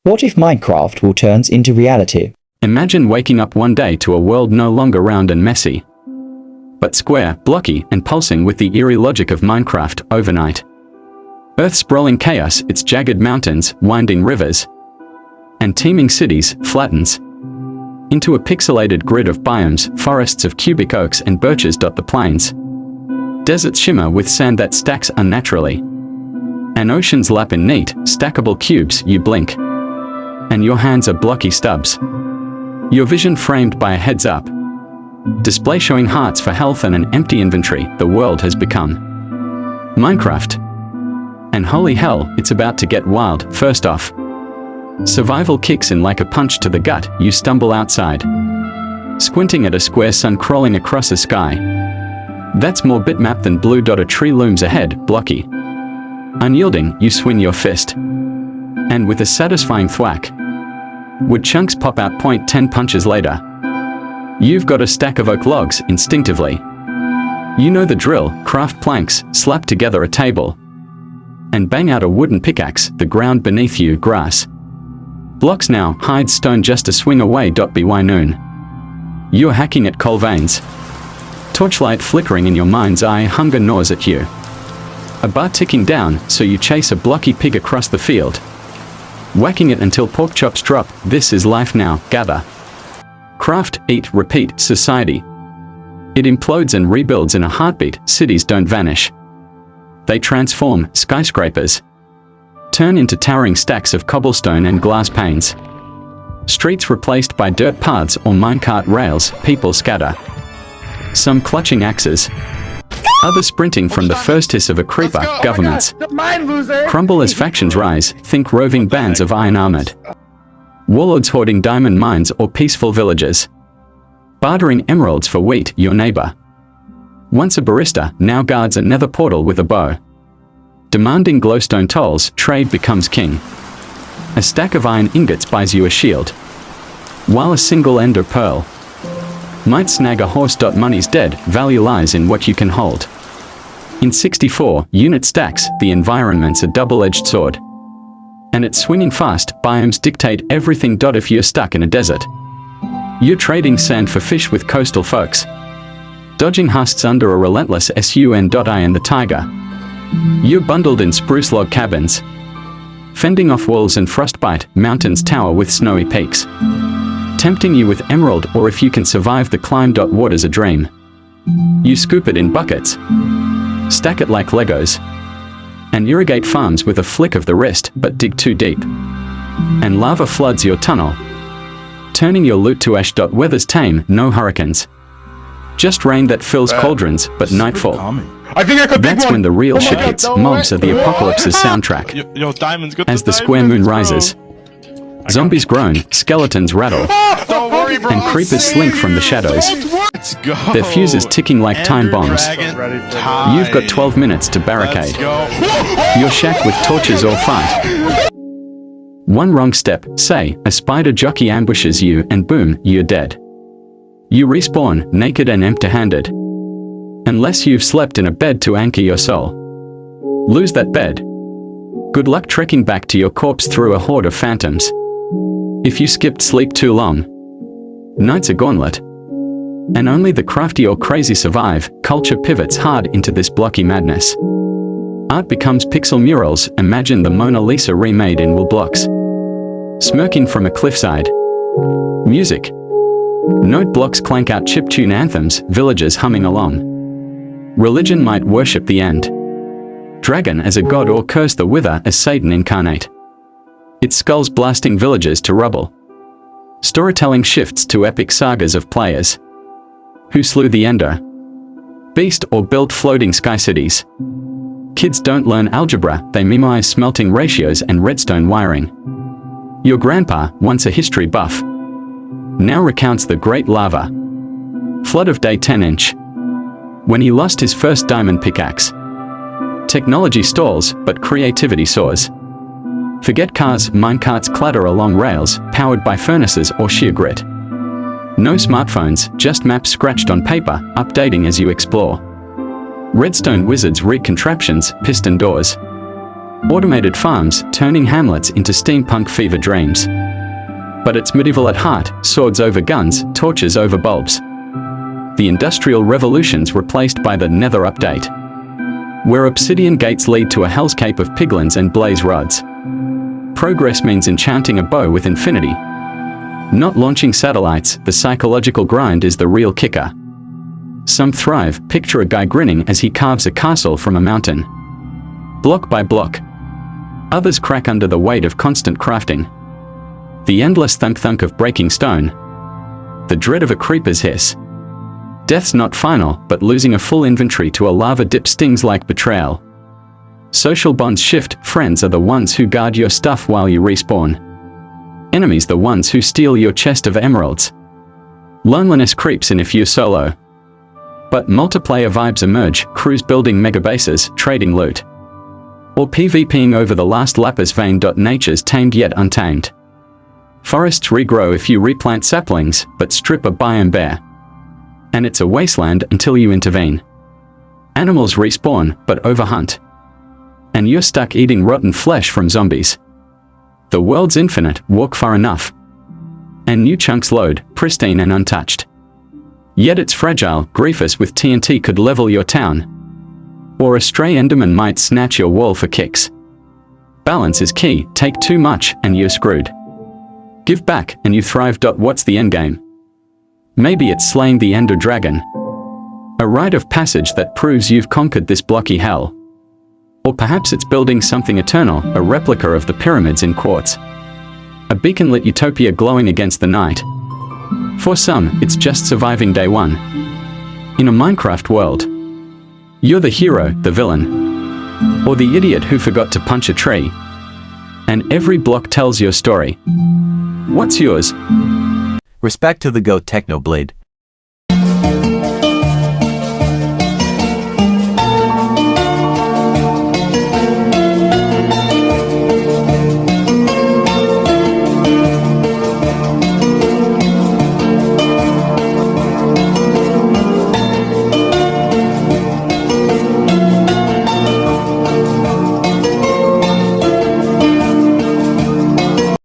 What if Minecraft will turns into reality? Imagine waking up one day to a world no longer round and messy, but square, blocky, and pulsing with the eerie logic of Minecraft overnight. Earth's sprawling chaos, its jagged mountains, winding rivers, and teeming cities, flattens into a pixelated grid of biomes, forests of cubic oaks and birches dot the plains. Deserts shimmer with sand that stacks unnaturally. And oceans lap in neat, stackable cubes. You blink, and your hands are blocky stubs. Your vision framed by a heads-up display showing hearts for health and an empty inventory. The world has become Minecraft. And holy hell, it's about to get wild. First off, survival kicks in like a punch to the gut. You stumble outside, squinting at a square sun crawling across the sky. That's more bitmap than blue dot. A tree looms ahead, blocky. Unyielding, you swing your fist, and with a satisfying thwack, wood chunks pop out. 10 punches later, you've got a stack of oak logs. Instinctively, you know the drill. Craft planks, slap together a table, and bang out a wooden pickaxe. The ground beneath you, grass, blocks now, hide stone just a swing away. By noon, you're hacking at coal veins, torchlight flickering in your mind's eye. Hunger gnaws at you, a bar ticking down, so you chase a blocky pig across the field, whacking it until pork chops drop. This is life now. Gather, craft, eat, repeat. Society, it implodes and rebuilds in a heartbeat. Cities don't vanish, they transform. Skyscrapers turn into towering stacks of cobblestone and glass panes. Streets replaced by dirt paths or minecart rails. People scatter, some clutching axes, others sprinting from the first hiss of a creeper. Governments crumble as factions rise. Think roving bands of iron-armored warlords hoarding diamond mines or peaceful villages bartering emeralds for wheat. Your neighbor, once a barista, now guards a nether portal with a bow, demanding glowstone tolls. Trade becomes king. A stack of iron ingots buys you a shield, while a single ender pearl might snag a horse. Money's dead, value lies in what you can hold. In 64 unit stacks, the environment's a double-edged sword, and it's swinging fast. Biomes dictate everything. If you're stuck in a desert, you're trading sand for fish with coastal folks, dodging husks under a relentless sun. I and the tiger, you're bundled in spruce log cabins, fending off wolves and frostbite. Mountains tower with snowy peaks, tempting you with emerald, or if you can survive the climb. Water's a dream, you scoop it in buckets, stack it like Legos, and irrigate farms with a flick of the wrist. But dig too deep, and lava floods your tunnel, turning your loot to ash. Weather's tame, no hurricanes, just rain that fills cauldrons. But nightfall, that's when the real shit hits. Mobs are the apocalypse's soundtrack. As the square moon rises, zombies groan, skeletons rattle, and creepers slink from the shadows, their fuses ticking like time bombs. You've got 12 minutes to barricade your shack with torches or fight. One wrong step, say, a spider jockey ambushes you, and boom, you're dead. You respawn, naked and empty-handed, unless you've slept in a bed to anchor your soul. Lose that bed, good luck trekking back to your corpse through a horde of phantoms. If you skipped sleep too long, night's a gauntlet, and only the crafty or crazy survive. Culture pivots hard into this blocky madness. Art becomes pixel murals. Imagine the Mona Lisa remade in wool blocks, smirking from a cliffside. Music, note blocks clank out chiptune anthems, villagers humming along. Religion might worship the end dragon as a god or curse the wither as Satan incarnate, its skulls blasting villages to rubble. Storytelling shifts to epic sagas of players who slew the ender beast or built floating sky cities. Kids don't learn algebra, they memorize smelting ratios and redstone wiring. Your grandpa, once a history buff, now recounts the Great Lava Flood of Day 10-inch, when he lost his first diamond pickaxe. Technology stalls, but creativity soars. Forget cars, minecarts clatter along rails, powered by furnaces or sheer grit. No smartphones, just maps scratched on paper, updating as you explore. Redstone wizards rig contraptions, piston doors, Automated farms turning hamlets into steampunk fever dreams. But it's medieval at heart, swords over guns, torches over bulbs. The Industrial Revolution's replaced by the Nether update, where obsidian gates lead to a hellscape of piglins and blaze rods. Progress means enchanting a bow with infinity, not launching satellites. The psychological grind is the real kicker. Some thrive. Picture a guy grinning as he carves a castle from a mountain, block by block. Others crack under the weight of constant crafting. The endless thunk-thunk of breaking stone. The dread of a creeper's hiss. Death's not final, but losing a full inventory to a lava dip stings like betrayal. Social bonds shift. Friends are the ones who guard your stuff while you respawn. Enemies the ones who steal your chest of emeralds. Loneliness creeps in if you're solo. But multiplayer vibes emerge. Crews building megabases, trading loot, or PvPing over the last lapis vein. Nature's tamed yet untamed. Forests regrow if you replant saplings, but strip a biome bare, and it's a wasteland until you intervene. Animals respawn, but overhunt, and you're stuck eating rotten flesh from zombies. The world's infinite. Walk far enough, and new chunks load, pristine and untouched. Yet it's fragile. Griefus with TNT could level your town, or a stray enderman might snatch your wall for kicks. Balance is key. Take too much, and you're screwed. Give back, and you thrive. What's the endgame? Maybe it's slaying the Ender Dragon, a rite of passage that proves you've conquered this blocky hell. Or perhaps it's building something eternal, a replica of the pyramids in quartz, a beacon-lit utopia glowing against the night. For some, it's just surviving day one in a Minecraft world. You're the hero, the villain, or the idiot who forgot to punch a tree. And every block tells your story. What's yours? Respect to the GOAT Technoblade.